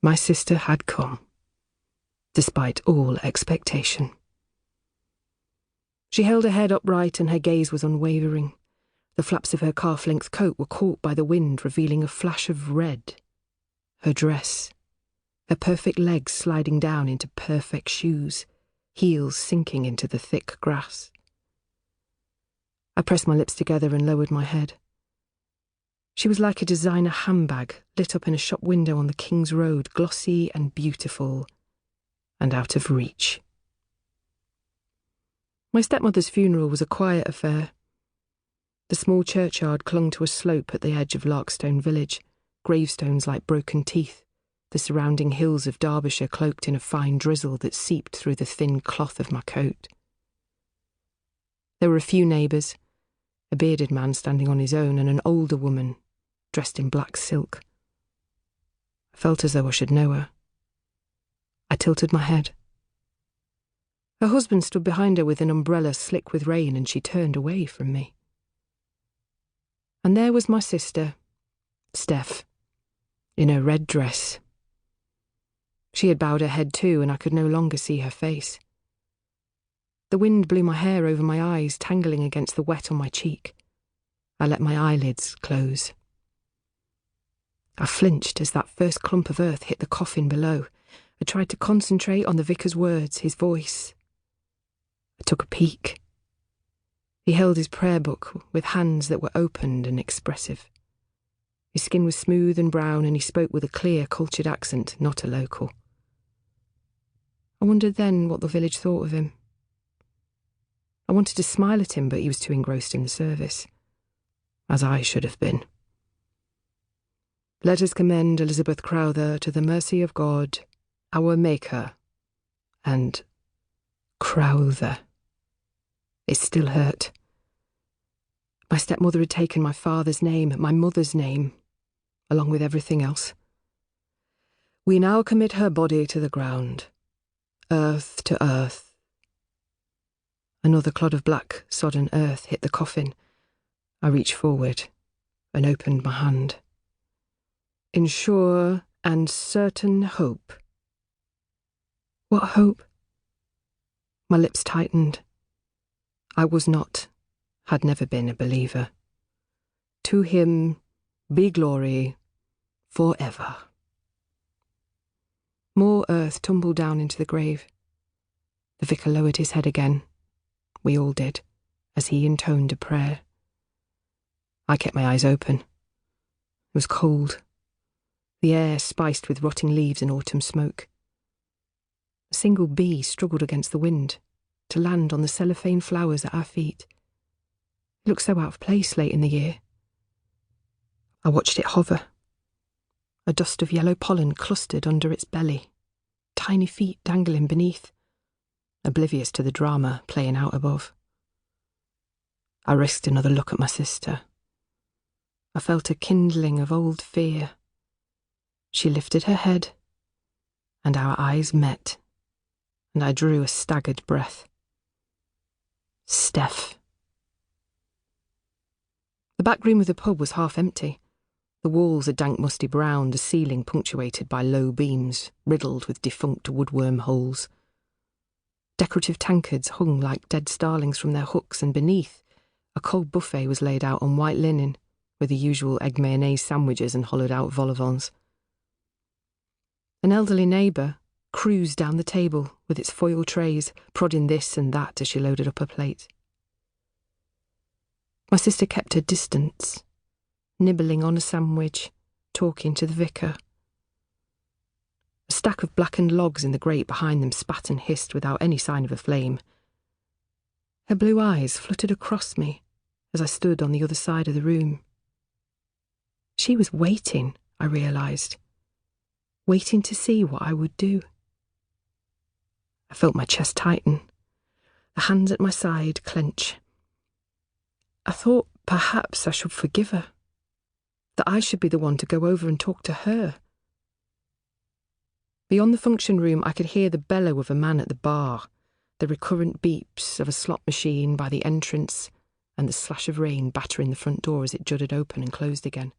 My sister had come, despite all expectation. She held her head upright and her gaze was unwavering. The flaps of her calf-length coat were caught by the wind, revealing a flash of red. Her dress, her perfect legs sliding down into perfect shoes, heels sinking into the thick grass. I pressed my lips together and lowered my head. She was like a designer handbag lit up in a shop window on the King's Road, glossy and beautiful, and out of reach. My stepmother's funeral was a quiet affair. The small churchyard clung to a slope at the edge of Larkstone village, gravestones like broken teeth, the surrounding hills of Derbyshire cloaked in a fine drizzle that seeped through the thin cloth of my coat. There were a few neighbours, a bearded man standing on his own and an older woman, dressed in black silk. I felt as though I should know her. I tilted my head. Her husband stood behind her with an umbrella slick with rain, and she turned away from me. And there was my sister, Steph, in her red dress. She had bowed her head too, and I could no longer see her face. The wind blew my hair over my eyes, tangling against the wet on my cheek. I let my eyelids close. I flinched as that first clump of earth hit the coffin below. I tried to concentrate on the vicar's words, his voice. I took a peek. He held his prayer book with hands that were opened and expressive. His skin was smooth and brown, and he spoke with a clear, cultured accent, not a local. I wondered then what the village thought of him. I wanted to smile at him, but he was too engrossed in the service, as I should have been. Let us commend Elizabeth Crowther to the mercy of God, our Maker, and Crowther. It still hurt. My stepmother had taken my father's name, my mother's name, along with everything else. We now commit her body to the ground, earth to earth. Another clod of black, sodden earth hit the coffin. I reached forward and opened my hand. In sure and certain hope. What hope? My lips tightened. I was not, had never been a believer. To him be glory forever. More earth tumbled down into the grave. The vicar lowered his head again. We all did, as he intoned a prayer. I kept my eyes open. It was cold. The air spiced with rotting leaves and autumn smoke. A single bee struggled against the wind to land on the cellophane flowers at our feet. It looked so out of place late in the year. I watched it hover. A dust of yellow pollen clustered under its belly, tiny feet dangling beneath, oblivious to the drama playing out above. I risked another look at my sister. I felt a kindling of old fear. She lifted her head, and our eyes met, and I drew a staggered breath. Steph. The back room of the pub was half empty. The walls a dank musty brown, the ceiling punctuated by low beams, riddled with defunct woodworm holes. Decorative tankards hung like dead starlings from their hooks, and beneath, a cold buffet was laid out on white linen, with the usual egg mayonnaise sandwiches and hollowed-out vol au vents. An elderly neighbour cruised down the table with its foil trays, prodding this and that as she loaded up her plate. My sister kept her distance, nibbling on a sandwich, talking to the vicar. A stack of blackened logs in the grate behind them spat and hissed without any sign of a flame. Her blue eyes fluttered across me as I stood on the other side of the room. She was waiting, I realised, waiting to see what I would do. I felt my chest tighten, the hands at my side clench. I thought perhaps I should forgive her, that I should be the one to go over and talk to her. Beyond the function room, I could hear the bellow of a man at the bar, the recurrent beeps of a slot machine by the entrance, and the slash of rain battering the front door as it jutted open and closed again.